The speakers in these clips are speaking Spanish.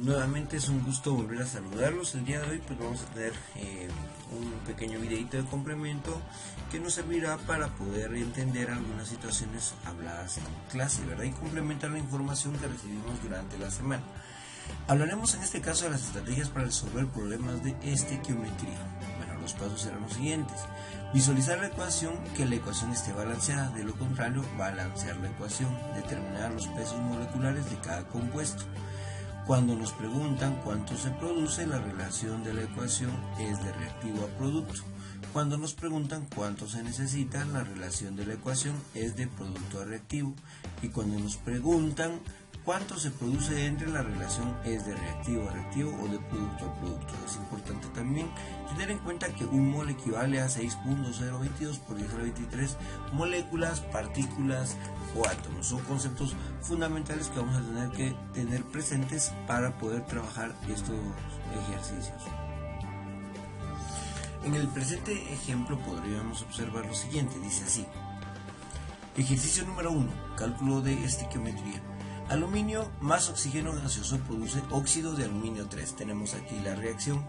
Nuevamente es un gusto volver a saludarlos. El día de hoy pues vamos a tener un pequeño videito de complemento que nos servirá para poder entender algunas situaciones habladas en clase, ¿verdad? Y complementar la información que recibimos durante la semana. Hablaremos en este caso de las estrategias para resolver problemas de estequiometría. Bueno, los pasos serán los siguientes. Visualizar la ecuación, que la ecuación esté balanceada, de lo contrario, balancear la ecuación, determinar los pesos moleculares de cada compuesto. Cuando nos preguntan cuánto se produce, la relación de la ecuación es de reactivo a producto. Cuando nos preguntan cuánto se necesita, la relación de la ecuación es de producto a reactivo. Y cuando nos preguntan cuánto se produce entre, la relación es de reactivo a reactivo o de producto a producto. Es importante también tener en cuenta que un mol equivale a 6.022 por 10 a la 23 moléculas, partículas o átomos. Son conceptos fundamentales que vamos a tener que tener presentes para poder trabajar estos ejercicios. En el presente ejemplo podríamos observar lo siguiente, dice así. Ejercicio número 1, cálculo de estequiometría. Aluminio más oxígeno gaseoso produce óxido de aluminio 3. Tenemos aquí la reacción.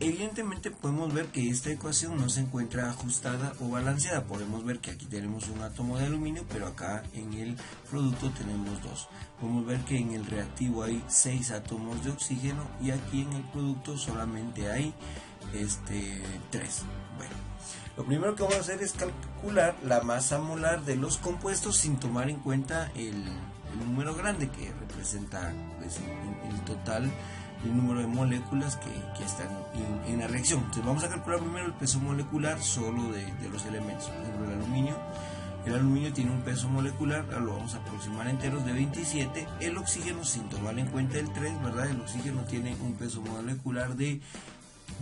Evidentemente podemos ver que esta ecuación no se encuentra ajustada o balanceada. Podemos ver que aquí tenemos un átomo de aluminio, pero acá en el producto tenemos 2. Podemos ver que en el reactivo hay 6 átomos de oxígeno y aquí en el producto solamente hay 3. Bueno, lo primero que vamos a hacer es calcular la masa molar de los compuestos sin tomar en cuenta el número grande que representa pues, el total el número de moléculas que están en la reacción. Entonces vamos a calcular primero el peso molecular solo de los elementos. Por ejemplo, el aluminio tiene un peso molecular, lo vamos a aproximar enteros, de 27. El oxígeno, sin tomar en cuenta el 3, ¿verdad? El oxígeno tiene un peso molecular de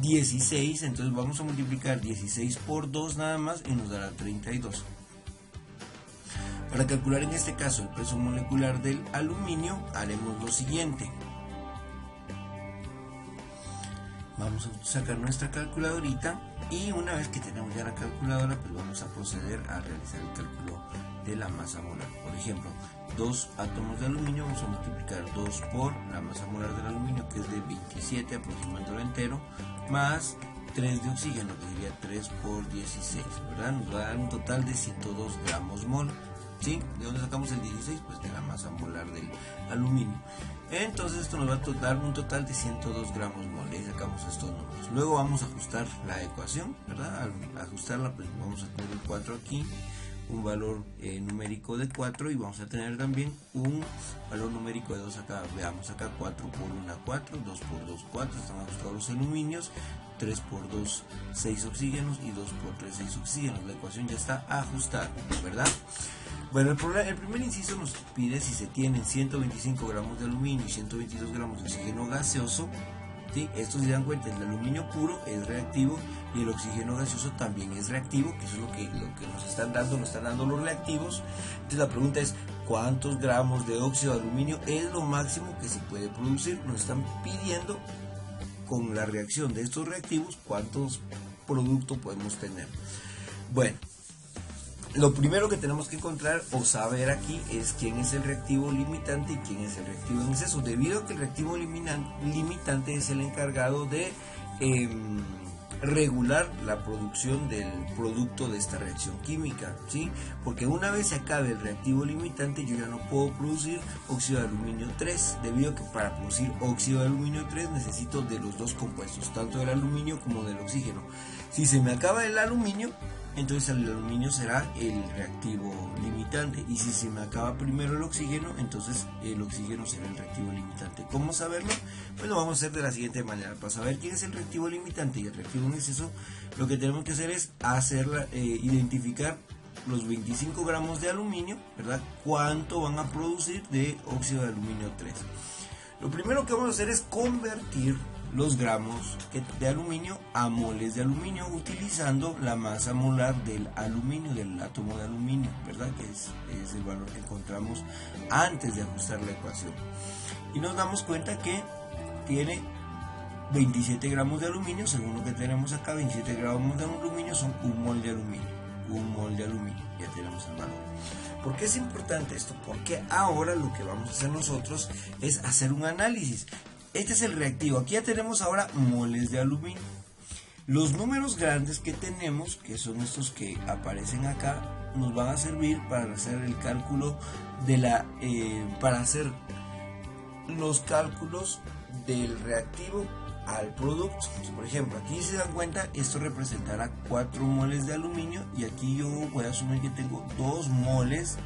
16, entonces vamos a multiplicar 16 por 2 nada más y nos dará 32. Para calcular en este caso el peso molecular del aluminio haremos lo siguiente. Vamos a sacar nuestra calculadorita y una vez que tenemos ya la calculadora pues vamos a proceder a realizar el cálculo de la masa molar. Por ejemplo, 2 átomos de aluminio, vamos a multiplicar 2 por la masa molar del aluminio, que es de 27 aproximándolo entero, más 3 de oxígeno, que sería 3 por 16, ¿verdad? Nos va a dar un total de 102 gramos mol. ¿Sí? ¿De dónde sacamos el 16? Pues de la masa molar del aluminio. Entonces esto nos va a dar un total de 102 gramos mol. Y sacamos estos números. Luego vamos a ajustar la ecuación, ¿verdad? Al ajustarla pues vamos a tener el 4 aquí, un valor numérico de 4 y vamos a tener también un valor numérico de 2 acá. Veamos acá, 4 por 1, 4, 2 por 2, 4, están ajustados los aluminios, 3 por 2, 6 oxígenos y 2 por 3, 6 oxígenos. La ecuación ya está ajustada, ¿verdad? Bueno, el primer inciso nos pide si se tienen 125 gramos de aluminio y 122 gramos de oxígeno gaseoso. ¿Sí? Esto, se dan cuenta, el aluminio puro es reactivo y el oxígeno gaseoso también es reactivo, que eso es lo que nos están dando los reactivos. Entonces la pregunta es, ¿cuántos gramos de óxido de aluminio es lo máximo que se puede producir? Nos están pidiendo, con la reacción de estos reactivos, cuántos productos podemos tener. Bueno, lo primero que tenemos que encontrar o saber aquí es quién es el reactivo limitante y quién es el reactivo en exceso, debido a que el reactivo limitante es el encargado de regular la producción del producto de esta reacción química, ¿sí? Porque una vez se acabe el reactivo limitante yo ya no puedo producir óxido de aluminio 3, debido a que para producir óxido de aluminio 3 necesito de los dos compuestos, tanto del aluminio como del oxígeno. Si se me acaba el aluminio, entonces el aluminio será el reactivo limitante, y si se me acaba primero el oxígeno, entonces el oxígeno será el reactivo limitante. ¿Cómo saberlo? Pues lo vamos a hacer de la siguiente manera. Para saber quién es el reactivo limitante y el reactivo en exceso, lo que tenemos que hacer es identificar los 25 gramos de aluminio, ¿verdad? ¿Cuánto van a producir de óxido de aluminio 3? Lo primero que vamos a hacer es convertir los gramos de aluminio a moles de aluminio utilizando la masa molar del aluminio, del átomo de aluminio, ¿verdad? Que es el valor que encontramos antes de ajustar la ecuación. Y nos damos cuenta que tiene 27 gramos de aluminio, según lo que tenemos acá. 27 gramos de aluminio son un mol de aluminio. 1 mol de aluminio. Ya tenemos el valor. ¿Por qué es importante esto? Porque ahora lo que vamos a hacer nosotros es hacer un análisis. Este es el reactivo. Aquí ya tenemos ahora moles de aluminio. Los números grandes que tenemos, que son estos que aparecen acá, nos van a servir para hacer el cálculo de para hacer los cálculos del reactivo al producto. Entonces, por ejemplo, aquí si se dan cuenta, esto representará 4 moles de aluminio y aquí yo voy a asumir que tengo 2 moles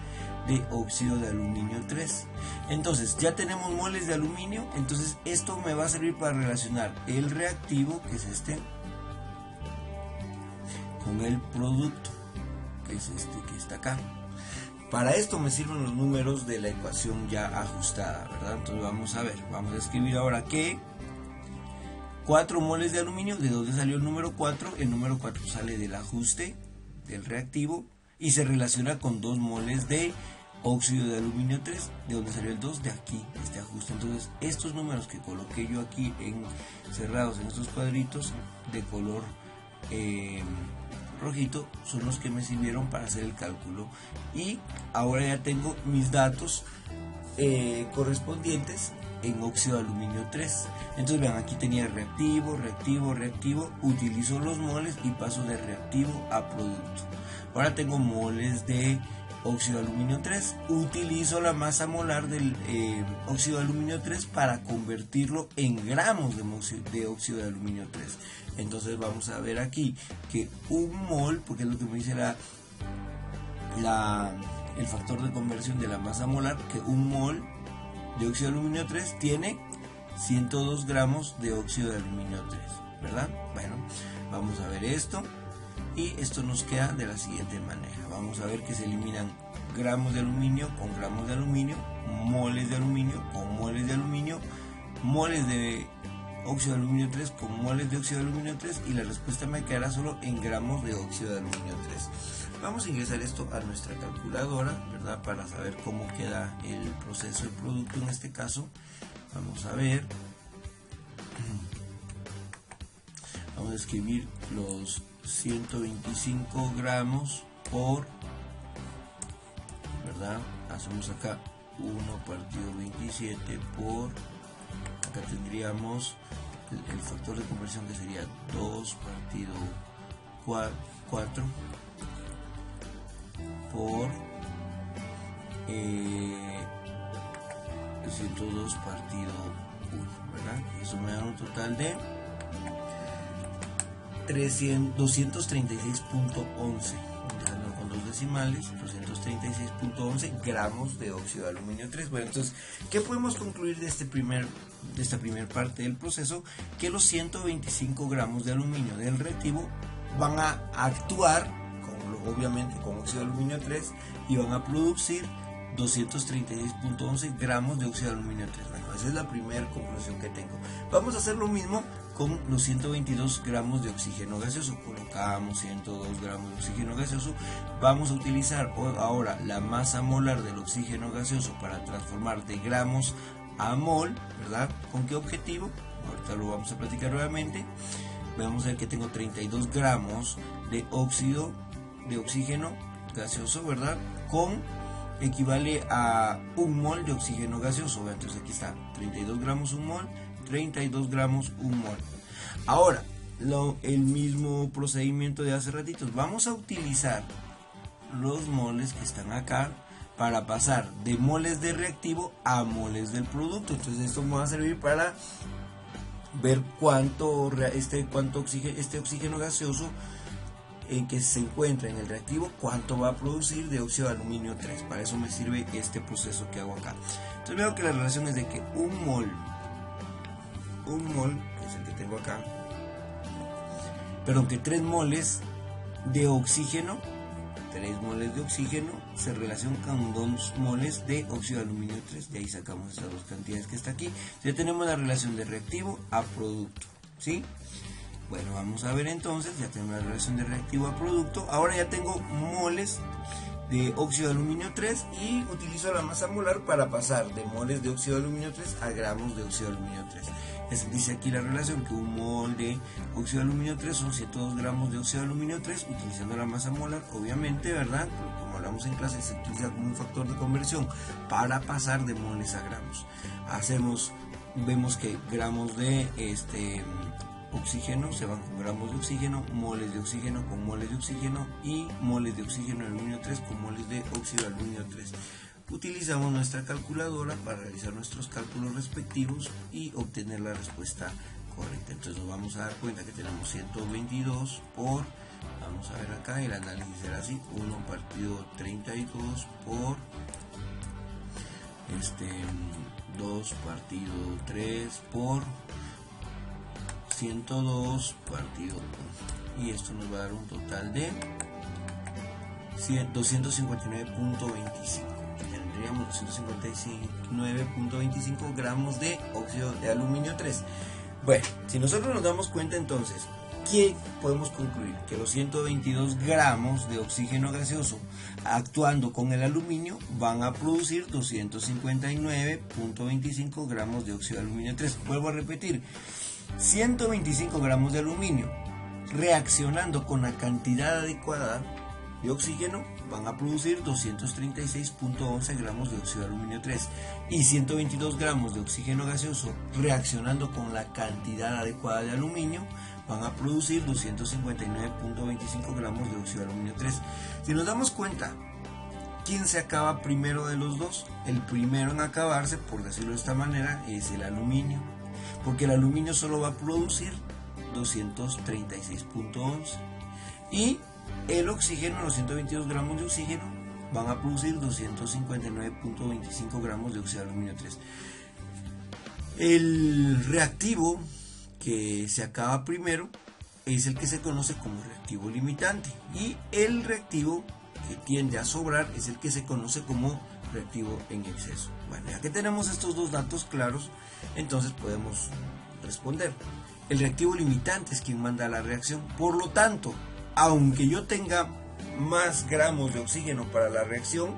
de óxido de aluminio 3. Entonces ya tenemos moles de aluminio, entonces esto me va a servir para relacionar el reactivo, que es este, con el producto, que es este que está acá. Para esto me sirven los números de la ecuación ya ajustada, ¿verdad? Entonces vamos a ver, vamos a escribir ahora que 4 moles de aluminio. ¿De dónde salió el número 4? El número 4 sale del ajuste del reactivo y se relaciona con 2 moles de óxido de aluminio 3. ¿De dónde salió el 2? De aquí, de este ajuste. Entonces estos números que coloqué yo aquí cerrados en estos cuadritos de color rojito son los que me sirvieron para hacer el cálculo, y ahora ya tengo mis datos correspondientes en óxido de aluminio 3. Entonces vean, aquí tenía reactivo, utilizo los moles y paso de reactivo a producto. Ahora tengo moles de óxido de aluminio 3, utilizo la masa molar del óxido de aluminio 3 para convertirlo en gramos de óxido de aluminio 3. Entonces vamos a ver aquí que un mol, porque es lo que me dice el factor de conversión de la masa molar, que un mol de óxido de aluminio 3 tiene 102 gramos de óxido de aluminio 3, ¿verdad? Bueno, vamos a ver esto, y esto nos queda de la siguiente manera. Vamos a ver que se eliminan gramos de aluminio con gramos de aluminio, moles de aluminio con moles de aluminio, moles de óxido de aluminio 3 con moles de óxido de aluminio 3, y la respuesta me quedará solo en gramos de óxido de aluminio 3. Vamos a ingresar esto a nuestra calculadora, ¿verdad? Para saber cómo queda el proceso del producto en este caso. Vamos a ver. Vamos a escribir los 125 gramos por, ¿verdad? Hacemos acá 1 partido 27 por, acá tendríamos el factor de conversión, que sería 2 partido 4 por 102 partido 1, ¿verdad? Eso me da un total de 236.11, empezando con 2 decimales, 236.11 gramos de óxido de aluminio 3. Bueno, entonces, ¿qué podemos concluir de esta primera parte del proceso? Que los 125 gramos de aluminio del reactivo van a actuar obviamente con óxido de aluminio 3 y van a producir 236.11 gramos de óxido de aluminio 3. Bueno, esa es la primera conclusión que tengo. Vamos a hacer lo mismo con los 122 gramos de oxígeno gaseoso. Colocamos 102 gramos de oxígeno gaseoso. Vamos a utilizar ahora la masa molar del oxígeno gaseoso para transformar de gramos a mol, ¿verdad? ¿Con qué objetivo? Ahorita lo vamos a platicar nuevamente. Vamos a ver que tengo 32 gramos de oxígeno gaseoso, ¿verdad? Equivale a 1 mol de oxígeno gaseoso. Entonces aquí está 32 gramos 1 mol, 32 gramos 1 mol. Ahora, el mismo procedimiento de hace ratitos. Vamos a utilizar los moles que están acá para pasar de moles de reactivo a moles del producto. Entonces esto me va a servir para ver cuánto este oxígeno gaseoso que se encuentra en el reactivo, cuánto va a producir de óxido de aluminio 3. Para eso me sirve este proceso que hago acá. Entonces veo que la relación es de que un mol, que es el que tengo acá, perdón, que 3 moles de oxígeno se relacionan con 2 moles de óxido de aluminio 3. De ahí sacamos esas dos cantidades que está aquí. Ya tenemos la relación de reactivo a producto, ¿sí? Bueno, vamos a ver entonces, ya tengo la relación de reactivo a producto. Ahora ya tengo moles de óxido de aluminio 3 y utilizo la masa molar para pasar de moles de óxido de aluminio 3 a gramos de óxido de aluminio 3. Dice aquí la relación que un mol de óxido de aluminio 3 son 102 gramos de óxido de aluminio 3, utilizando la masa molar, obviamente, ¿verdad? Como hablamos en clase, se utiliza como un factor de conversión para pasar de moles a gramos. Vemos que gramos de oxígeno se van con gramos de oxígeno, moles de oxígeno con moles de oxígeno y moles de oxígeno de aluminio 3 con moles de óxido de aluminio 3. Utilizamos nuestra calculadora para realizar nuestros cálculos respectivos y obtener la respuesta correcta. Entonces nos vamos a dar cuenta que tenemos 122 por, vamos a ver acá, el análisis será así, 1 partido 32 por 2 partido 3 por 102 partido 1, y esto nos va a dar un total de 259.25. tendríamos 259.25 gramos de óxido de aluminio 3. Bueno, si nosotros nos damos cuenta entonces, ¿qué podemos concluir? Que los 122 gramos de oxígeno gaseoso actuando con el aluminio van a producir 259.25 gramos de óxido de aluminio 3. Vuelvo a repetir, 125 gramos de aluminio reaccionando con la cantidad adecuada de oxígeno van a producir 236.11 gramos de óxido de aluminio 3, y 122 gramos de oxígeno gaseoso reaccionando con la cantidad adecuada de aluminio van a producir 259.25 gramos de óxido de aluminio 3. Si nos damos cuenta, ¿quién se acaba primero de los dos? El primero en acabarse, por decirlo de esta manera, es el aluminio, porque el aluminio solo va a producir 236.11 y el oxígeno, los 122 gramos de oxígeno, van a producir 259.25 gramos de óxido de aluminio 3. El reactivo que se acaba primero es el que se conoce como reactivo limitante, y el reactivo que tiende a sobrar es el que se conoce como reactivo en exceso. Bueno, ya que tenemos estos dos datos claros, entonces podemos responder. El reactivo limitante es quien manda la reacción, por lo tanto, aunque yo tenga más gramos de oxígeno para la reacción,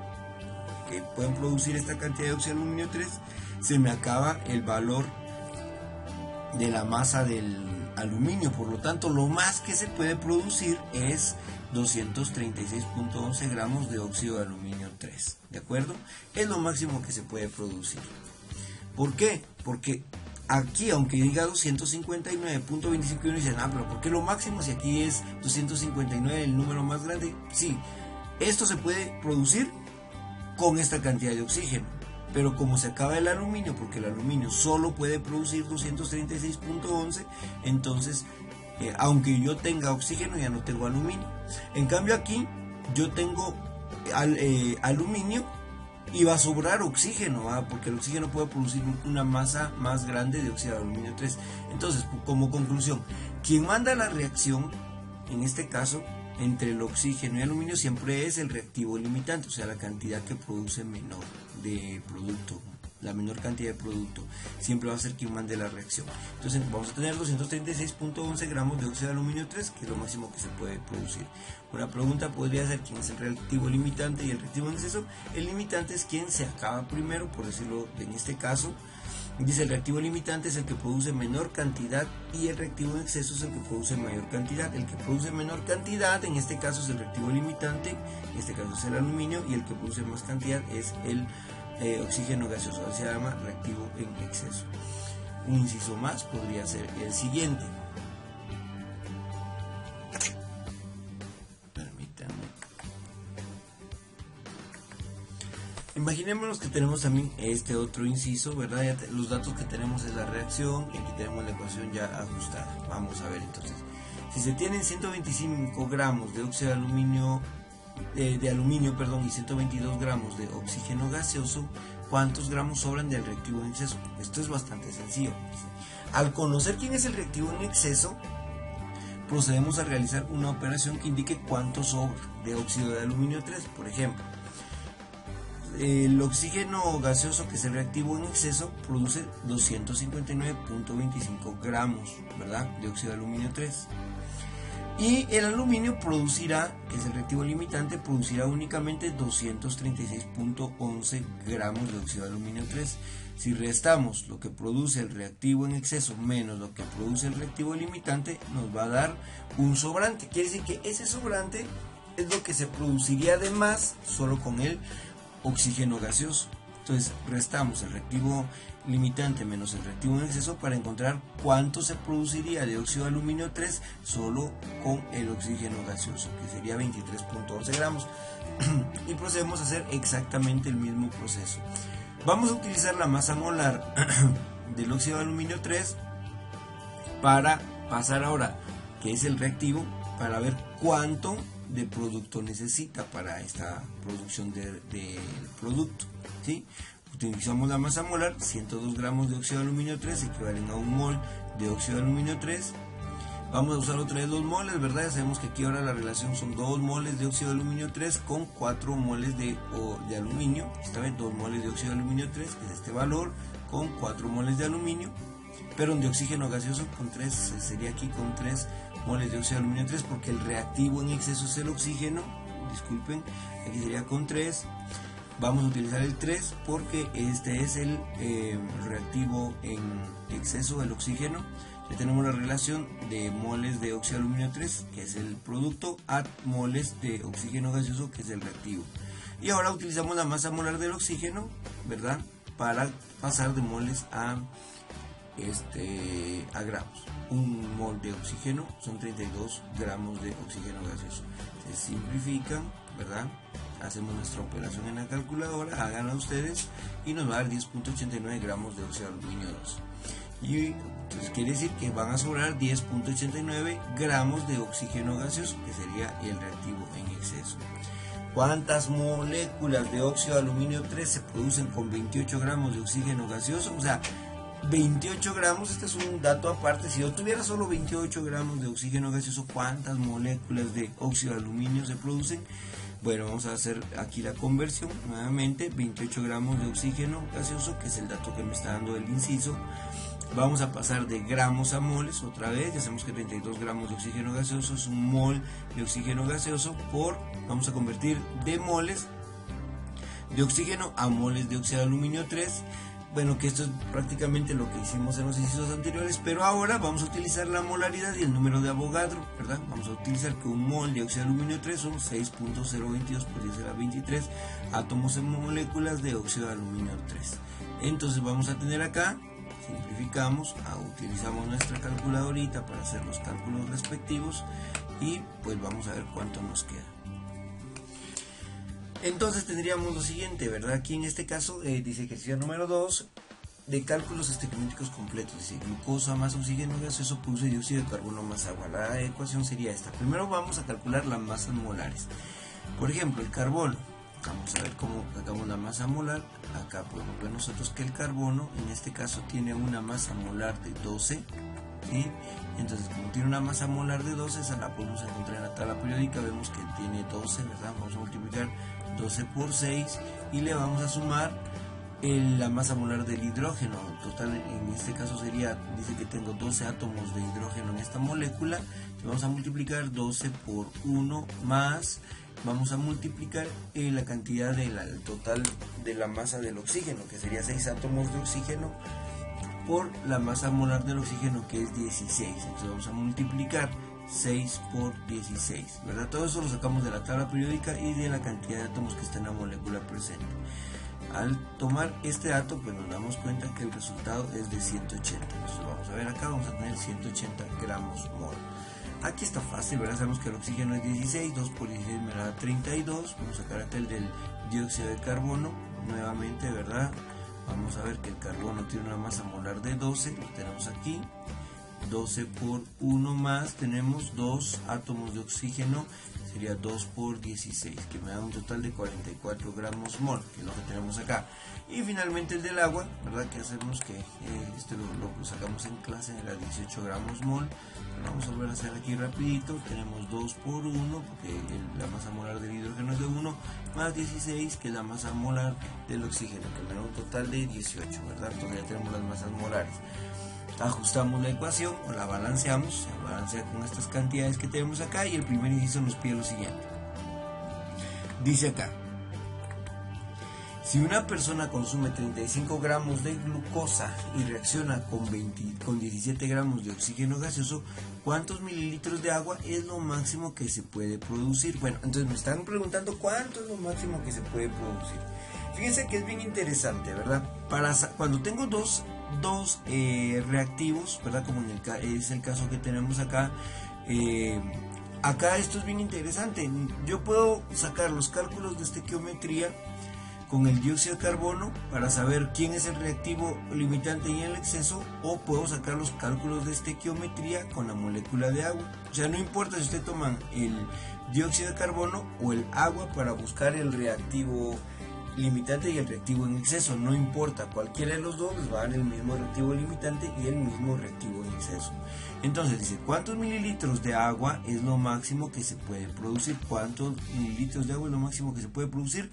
que pueden producir esta cantidad de óxido de aluminio 3, se me acaba el valor de la masa del aluminio. Por lo tanto, lo más que se puede producir es 236.11 gramos de óxido de aluminio 3. ¿De acuerdo? Es lo máximo que se puede producir. ¿Por qué? Porque aquí, aunque diga 259.25, uno dice, pero ¿por qué lo máximo si aquí es 259 el número más grande? Sí, esto se puede producir con esta cantidad de oxígeno, pero como se acaba el aluminio, porque el aluminio solo puede producir 236.11, entonces aunque yo tenga oxígeno ya no tengo aluminio. En cambio aquí yo tengo aluminio y va a sobrar oxígeno, porque el oxígeno puede producir una masa más grande de óxido de aluminio 3. Entonces, como conclusión, quien manda la reacción, en este caso, entre el oxígeno y el aluminio, siempre es el reactivo limitante, o sea, la cantidad que produce menor de producto, la menor cantidad de producto, siempre va a ser quien mande la reacción. Entonces vamos a tener 236.11 gramos de óxido de aluminio 3, que es lo máximo que se puede producir. Una pregunta podría ser quién es el reactivo limitante y el reactivo en exceso. El limitante es quien se acaba primero, por decirlo en este caso. Dice, el reactivo limitante es el que produce menor cantidad y el reactivo en exceso es el que produce mayor cantidad. El que produce menor cantidad, en este caso, es el reactivo limitante, en este caso es el aluminio, y el que produce más cantidad es el oxígeno gaseoso, se llama reactivo en exceso. Un inciso más podría ser el siguiente. Imaginémonos que tenemos también este otro inciso, ¿verdad? Ya los datos que tenemos es la reacción y aquí tenemos la ecuación ya ajustada. Vamos a ver entonces. Si se tienen 125 gramos de óxido de aluminio, y 122 gramos de oxígeno gaseoso, ¿cuántos gramos sobran del reactivo en exceso? Esto es bastante sencillo. Al conocer quién es el reactivo en exceso, procedemos a realizar una operación que indique cuánto sobra de óxido de aluminio 3. Por ejemplo, el oxígeno gaseoso, que es el reactivo en exceso, produce 259.25 gramos, ¿verdad?, de óxido de aluminio 3. Y el aluminio producirá, que es el reactivo limitante, producirá únicamente 236.11 gramos de óxido de aluminio 3. Si restamos lo que produce el reactivo en exceso menos lo que produce el reactivo limitante, nos va a dar un sobrante. Quiere decir que ese sobrante es lo que se produciría de más solo con el oxígeno gaseoso. Entonces restamos el reactivo limitante menos el reactivo en exceso para encontrar cuánto se produciría de óxido de aluminio 3 solo con el oxígeno gaseoso, que sería 23.11 gramos. Y procedemos a hacer exactamente el mismo proceso. Vamos a utilizar la masa molar del óxido de aluminio 3 para pasar ahora, que es el reactivo, para ver cuánto de producto necesita para esta producción del producto, ¿sí? Utilizamos la masa molar, 102 gramos de óxido de aluminio 3 equivalen a 1 mol de óxido de aluminio 3. Vamos a usar otra vez 2 moles, ¿verdad? Ya sabemos que aquí ahora la relación son 2 moles de óxido de aluminio 3 con 4 moles de aluminio. Esta vez 2 moles de óxido de aluminio 3, que es este valor, con 4 moles de aluminio. Pero de oxígeno gaseoso con 3, sería aquí con 3 moles de óxido de aluminio 3, porque el reactivo en exceso es el oxígeno. Disculpen, aquí sería con 3. Vamos a utilizar el 3 porque este es el reactivo en exceso del oxígeno. Ya tenemos la relación de moles de óxido de aluminio 3, que es el producto, a moles de oxígeno gaseoso, que es el reactivo. Y ahora utilizamos la masa molar del oxígeno, ¿verdad? Para pasar de moles a gramos. Un mol de oxígeno son 32 gramos de oxígeno gaseoso. Se simplifican, ¿verdad? Hacemos nuestra operación en la calculadora, háganla ustedes, y nos va a dar 10.89 gramos de óxido de aluminio 2. Y entonces quiere decir que van a sobrar 10.89 gramos de oxígeno gaseoso, que sería el reactivo en exceso. ¿Cuántas moléculas de óxido de aluminio 3 se producen con 28 gramos de oxígeno gaseoso? O sea, 28 gramos, este es un dato aparte. Si yo tuviera solo 28 gramos de oxígeno gaseoso, ¿cuántas moléculas de óxido de aluminio se producen? Bueno, vamos a hacer aquí la conversión nuevamente. 28 gramos de oxígeno gaseoso, que es el dato que me está dando el inciso. Vamos a pasar de gramos a moles otra vez. Ya sabemos que 32 gramos de oxígeno gaseoso es un mol de oxígeno gaseoso vamos a convertir de moles de oxígeno a moles de óxido de aluminio 3. Bueno, que esto es prácticamente lo que hicimos en los incisos anteriores, pero ahora vamos a utilizar la molaridad y el número de Avogadro, ¿verdad? Vamos a utilizar que un mol de óxido de aluminio 3 son 6.022 por 10 a la 23 átomos en moléculas de óxido de aluminio 3. Entonces vamos a tener acá, simplificamos, utilizamos nuestra calculadorita para hacer los cálculos respectivos y pues vamos a ver cuánto nos queda. Entonces tendríamos lo siguiente, ¿verdad? Aquí en este caso dice ejercicio número 2 de cálculos estequiométricos completos. Dice glucosa más oxígeno gaseoso produce dióxido de carbono más agua. La ecuación sería esta. Primero vamos a calcular las masas molares. Por ejemplo, el carbono. Vamos a ver cómo sacamos la masa molar. Acá podemos ver nosotros que el carbono en este caso tiene una masa molar de 12. ¿Sí? Entonces, como tiene una masa molar de 12, esa la podemos encontrar en la tabla periódica. Vemos que tiene 12, ¿verdad? Vamos a multiplicar 12 por 6 y le vamos a sumar la masa molar del hidrógeno. Total, en este caso sería, dice que tengo 12 átomos de hidrógeno en esta molécula. Vamos a multiplicar 12 por 1 más, vamos a multiplicar la cantidad el total de la masa del oxígeno, que sería 6 átomos de oxígeno, por la masa molar del oxígeno, que es 16. Entonces vamos a multiplicar 6 por 16, ¿verdad? Todo eso lo sacamos de la tabla periódica y de la cantidad de átomos que está en la molécula presente. Al tomar este dato, pues nos damos cuenta que el resultado es de 180. Entonces vamos a ver acá, vamos a tener 180 gramos mol. Aquí está fácil, ¿verdad? Sabemos que el oxígeno es 16, 2 por 16 me da 32. Vamos a sacar acá el del dióxido de carbono, nuevamente, ¿verdad? Vamos a ver que el carbono tiene una masa molar de 12, lo tenemos aquí. 12 por 1 más, tenemos 2 átomos de oxígeno, sería 2 por 16, que me da un total de 44 gramos mol, que es lo que tenemos acá. Y finalmente el del agua, ¿verdad? Que hacemos que lo sacamos en clase, era 18 gramos mol. Pero vamos a volver a hacer aquí rapidito. Tenemos 2 por 1, porque la masa molar del hidrógeno es de 1, más 16, que es la masa molar del oxígeno, que me da un total de 18, ¿verdad? Entonces ya tenemos las masas molares. ajustamos la ecuación o la balanceamos, se balancea con estas cantidades que tenemos acá y el primer inciso nos pide lo siguiente. Dice acá, si una persona consume 35 gramos de glucosa y reacciona con 17 gramos de oxígeno gaseoso, ¿cuántos mililitros de agua es lo máximo que se puede producir? Bueno, entonces me están preguntando cuánto es lo máximo que se puede producir. Fíjense que es bien interesante, ¿verdad? Cuando tengo dos reactivos, ¿verdad? Como es el caso que tenemos acá, acá esto es bien interesante. Yo puedo sacar los cálculos de estequiometría con el dióxido de carbono para saber quién es el reactivo limitante y el exceso, o puedo sacar los cálculos de estequiometría con la molécula de agua. O sea, no importa si usted toma el dióxido de carbono o el agua para buscar el reactivo limitante y el reactivo en exceso, no importa, cualquiera de los dos les va a dar el mismo reactivo limitante y el mismo reactivo en exceso. Entonces dice, ¿cuántos mililitros de agua es lo máximo que se puede producir? ¿Cuántos mililitros de agua es lo máximo que se puede producir?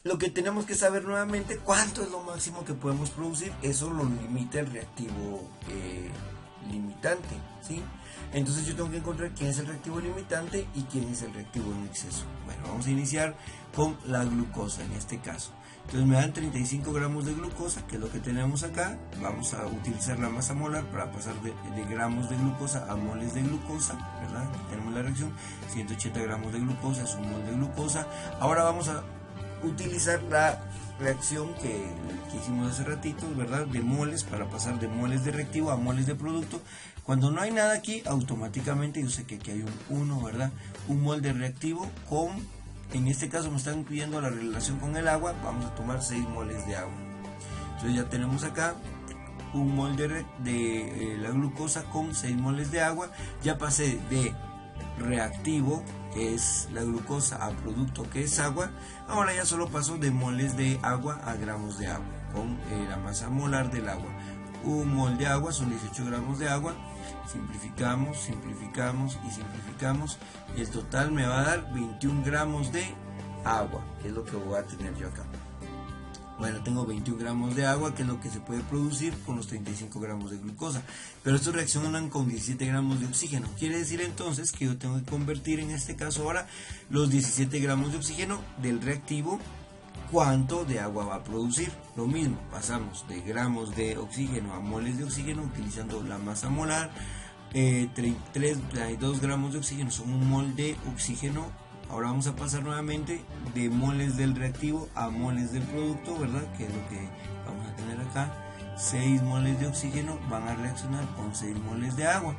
Lo que tenemos que saber nuevamente, ¿cuánto es lo máximo que podemos producir? Eso lo limita el reactivo limitante, ¿sí? Entonces yo tengo que encontrar quién es el reactivo limitante y quién es el reactivo en exceso. Bueno, vamos a iniciar con la glucosa en este caso. Entonces me dan 35 gramos de glucosa, que es lo que tenemos acá. Vamos a utilizar la masa molar para pasar de gramos de glucosa a moles de glucosa, ¿verdad? Aquí tenemos la reacción, 180 gramos de glucosa es un mol de glucosa. Ahora vamos a utilizar la reacción que hicimos hace ratito, ¿verdad? De moles, para pasar de moles de reactivo a moles de producto. Cuando no hay nada aquí, automáticamente yo sé que aquí hay un 1, ¿verdad? Un mol de reactivo con, en este caso me están pidiendo la relación con el agua, vamos a tomar 6 moles de agua. Entonces ya tenemos acá un mol de la glucosa con 6 moles de agua. Ya pasé de reactivo, que es la glucosa, a producto, que es agua. Ahora ya solo paso de moles de agua a gramos de agua con la masa molar del agua. Un mol de agua son 18 gramos de agua. Simplificamos, simplificamos y simplificamos, y el total me va a dar 21 gramos de agua, que es lo que voy a tener yo acá. Bueno, tengo 21 gramos de agua, que es lo que se puede producir con los 35 gramos de glucosa. Pero estos reaccionan con 17 gramos de oxígeno. Quiere decir entonces que yo tengo que convertir en este caso ahora los 17 gramos de oxígeno del reactivo. ¿Cuánto de agua va a producir? Lo mismo, pasamos de gramos de oxígeno a moles de oxígeno utilizando la masa molar. 32 gramos de oxígeno son un mol de oxígeno. Ahora vamos a pasar nuevamente de moles del reactivo a moles del producto, ¿verdad? Que es lo que vamos a tener acá. 6 moles de oxígeno van a reaccionar con 6 moles de agua.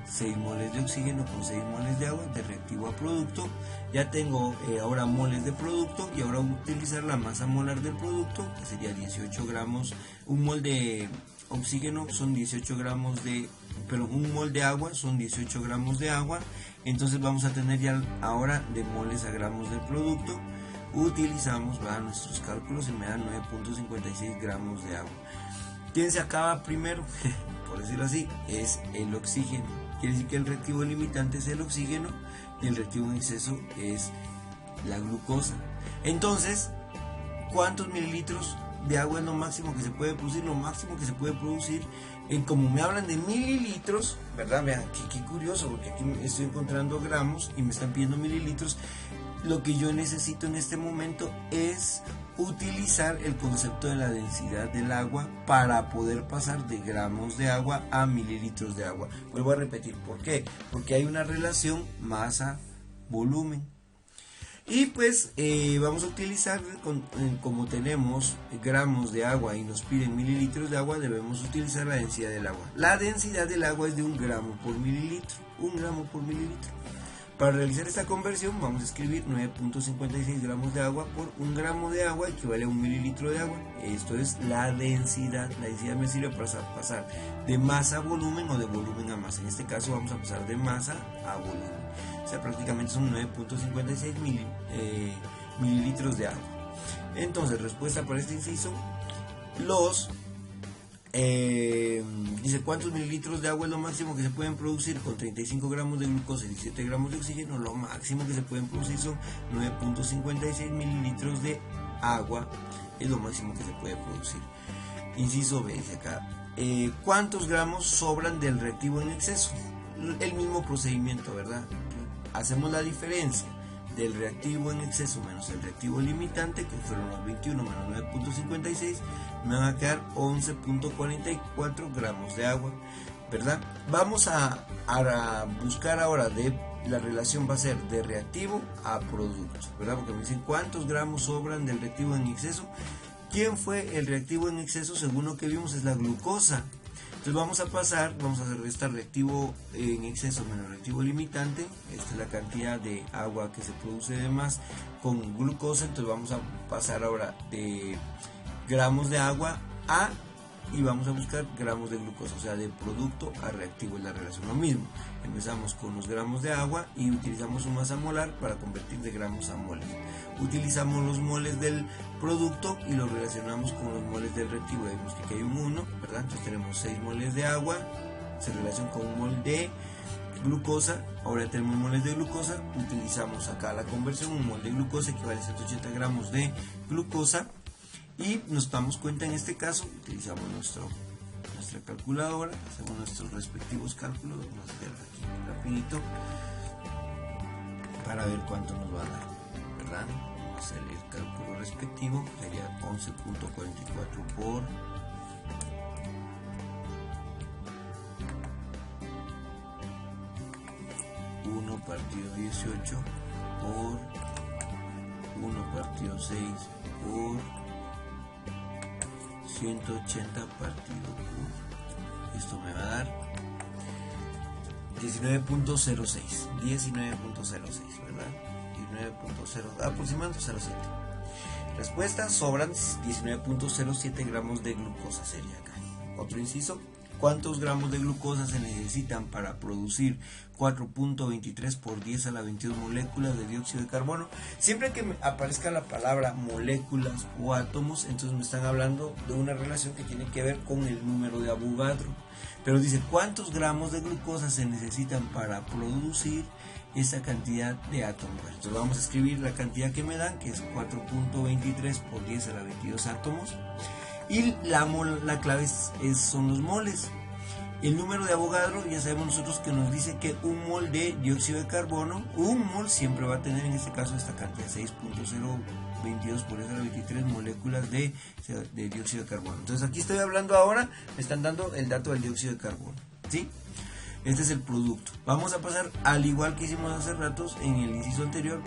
6 moles de oxígeno con 6 moles de agua, de reactivo a producto. Ya tengo ahora moles de producto, y ahora voy a utilizar la masa molar del producto, que sería 18 gramos. Un mol de oxígeno son 18 gramos de, pero un mol de agua son 18 gramos de agua. Entonces vamos a tener ya ahora de moles a gramos del producto. Utilizamos, ¿verdad?, nuestros cálculos y me dan 9.56 gramos de agua. ¿Quién se acaba primero? Por decirlo así, es el oxígeno. Quiere decir que el reactivo limitante es el oxígeno y el reactivo en exceso es la glucosa. Entonces, ¿cuántos mililitros de agua es lo máximo que se puede producir? Lo máximo que se puede producir, como me hablan de mililitros, ¿verdad? Vean, qué curioso, porque aquí estoy encontrando gramos y me están pidiendo mililitros. Lo que yo necesito en este momento es utilizar el concepto de la densidad del agua para poder pasar de gramos de agua a mililitros de agua. Vuelvo a repetir, ¿por qué? Porque hay una relación masa-volumen. Y pues vamos a utilizar, como tenemos gramos de agua y nos piden mililitros de agua, debemos utilizar la densidad del agua. La densidad del agua es de 1 gramo por mililitro. 1 gramo por mililitro. Para realizar esta conversión vamos a escribir 9.56 gramos de agua por 1 gramo de agua, equivale a 1 mililitro de agua. Esto es la densidad. La densidad me sirve para pasar de masa a volumen o de volumen a masa. En este caso vamos a pasar de masa a volumen. O sea, prácticamente son 9.56 mililitros de agua. Entonces, respuesta para este inciso, dice cuántos mililitros de agua es lo máximo que se pueden producir con 35 gramos de glucosa y 17 gramos de oxígeno. Lo máximo que se pueden producir son 9.56 mililitros de agua, es lo máximo que se puede producir. Inciso B dice acá, ¿cuántos gramos sobran del reactivo en exceso? El mismo procedimiento, ¿verdad? Hacemos la diferencia del reactivo en exceso menos el reactivo limitante, que fueron los 21 menos 9.56, me van a quedar 11.44 gramos de agua, ¿verdad? Vamos a buscar ahora la relación va a ser de reactivo a producto, ¿verdad? Porque me dicen cuántos gramos sobran del reactivo en exceso. ¿Quién fue el reactivo en exceso? Según lo que vimos es la glucosa. Entonces vamos a hacer restar reactivo en exceso menos reactivo limitante. Esta es la cantidad de agua que se produce de más con glucosa. Entonces vamos a pasar ahora de gramos de agua y vamos a buscar gramos de glucosa, o sea, de producto a reactivo, es la relación. Lo mismo, empezamos con los gramos de agua y utilizamos un masa molar para convertir de gramos a moles. Utilizamos los moles del producto y los relacionamos con los moles del reactivo. Vemos que aquí hay un 1, ¿verdad? Entonces tenemos 6 moles de agua, se relaciona con un mol de glucosa. Ahora tenemos moles de glucosa, utilizamos acá la conversión, un mol de glucosa equivale a 180 gramos de glucosa. Y nos damos cuenta en este caso, utilizamos nuestra calculadora, hacemos nuestros respectivos cálculos, vamos a hacer aquí rapidito para ver cuánto nos va a dar, ¿verdad? Vamos a hacer el cálculo respectivo, sería 11.44 por 1 partido 18 por 1 partido 6 por 180 partido por, esto me va a dar 19.06, ¿verdad? 19.0, aproximadamente 0.7. Respuesta, sobran 19.07 gramos de glucosa, sería acá. Otro inciso, ¿cuántos gramos de glucosa se necesitan para producir 4.23 por 10 a la 22 moléculas de dióxido de carbono? Siempre que me aparezca la palabra moléculas o átomos, entonces me están hablando de una relación que tiene que ver con el número de Avogadro. Pero dice, ¿cuántos gramos de glucosa se necesitan para producir esa cantidad de átomos? Entonces vamos a escribir la cantidad que me dan, que es 4.23 por 10 a la 22 átomos. Y la clave son los moles. El número de Avogadro, ya sabemos nosotros que nos dice que un mol de dióxido de carbono, un mol siempre va a tener en este caso esta cantidad, 6.022 por 10 a la 23 moléculas de dióxido de carbono. Entonces aquí estoy hablando ahora, me están dando el dato del dióxido de carbono, ¿sí? Este es el producto. Vamos a pasar, al igual que hicimos hace ratos en el inciso anterior,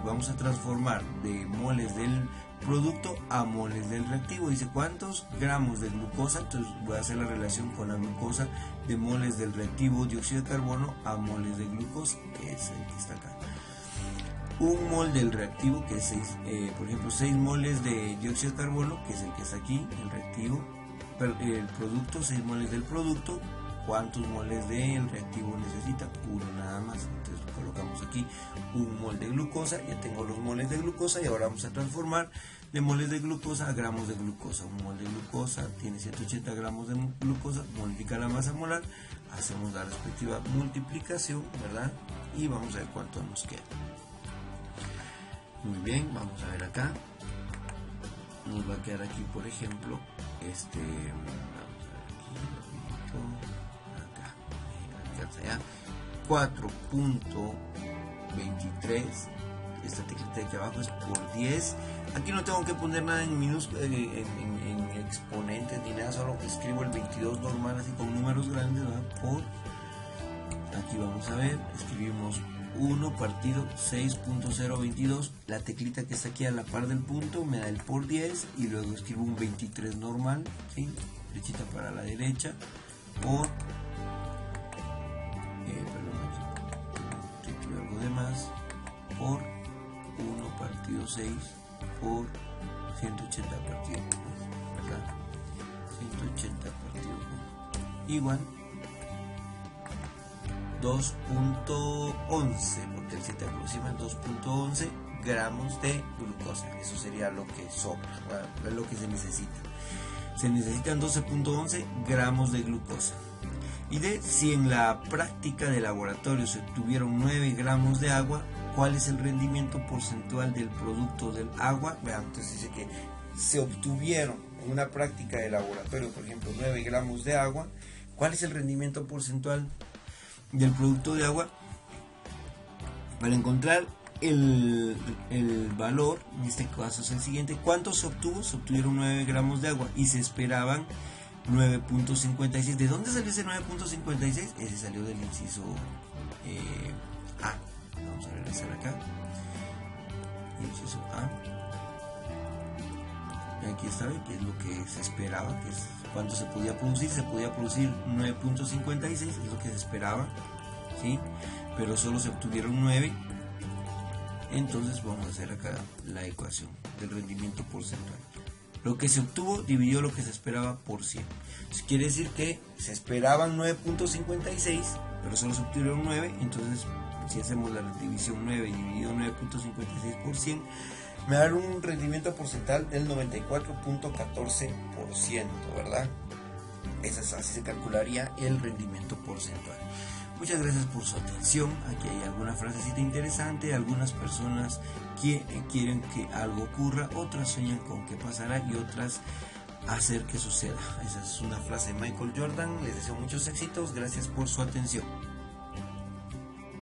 vamos a transformar de moles del producto a moles del reactivo. Dice cuántos gramos de glucosa, entonces voy a hacer la relación con la glucosa de moles del reactivo dióxido de carbono a moles de glucosa, que es el que está acá. Un mol del reactivo, que es por ejemplo 6 moles de dióxido de carbono, que es el que está aquí, el reactivo, el producto, 6 moles del producto. ¿Cuántos moles del reactivo necesita? Uno nada más. Entonces colocamos aquí un mol de glucosa, ya tengo los moles de glucosa y ahora vamos a transformar de moles de glucosa a gramos de glucosa. Un mol de glucosa tiene 180 gramos de glucosa, multiplica la masa molar, hacemos la respectiva multiplicación, ¿verdad? Y vamos a ver cuánto nos queda. Muy bien, vamos a ver acá. Nos va a quedar aquí, por ejemplo, vamos a ver aquí, ya 4.23, esta teclita de aquí abajo es por 10. Aquí no tengo que poner nada en minúsculas, en exponentes ni nada, solo escribo el 22 normal así con números grandes, ¿verdad? Por aquí vamos a ver, escribimos 1 partido 6.022, la teclita que está aquí a la par del punto me da el por 10 y luego escribo un 23 normal, ¿sí? Flechita para la derecha, por algo de más, por 1 partido 6 por 180 partido 1, ¿verdad? 180 partido 1 igual 2.11, porque el 7 aproxima 2.11 gramos de glucosa. Eso sería lo que sobra, es lo que se necesita. Se necesitan 12.11 gramos de glucosa. Y si en la práctica de laboratorio se obtuvieron 9 gramos de agua, ¿cuál es el rendimiento porcentual del producto del agua? Vean, entonces dice que se obtuvieron en una práctica de laboratorio, por ejemplo, 9 gramos de agua, ¿cuál es el rendimiento porcentual del producto de agua? Para encontrar el valor, en este caso es el siguiente: ¿cuánto se obtuvo? Se obtuvieron 9 gramos de agua y se esperaban 9.56. ¿De dónde salió ese 9.56? Ese salió del inciso A. Vamos a regresar acá. Inciso A. Y aquí está, que es lo que se esperaba, que es cuánto se podía producir. Se podía producir 9.56, es lo que se esperaba, ¿sí? Pero solo se obtuvieron 9. Entonces vamos a hacer acá la ecuación del rendimiento porcentual. Lo que se obtuvo dividió lo que se esperaba por 100. Eso quiere decir que se esperaban 9.56, pero solo se obtuvieron 9. Entonces, si hacemos la división 9 dividido 9.56 por 100, me da un rendimiento porcentual del 94.14%, ¿verdad? Así se calcularía el rendimiento porcentual. Muchas gracias por su atención. Aquí hay alguna frasecita interesante. Algunas personas quieren que algo ocurra, otras sueñan con que pasará y otras hacer que suceda. Esa es una frase de Michael Jordan. Les deseo muchos éxitos. Gracias por su atención.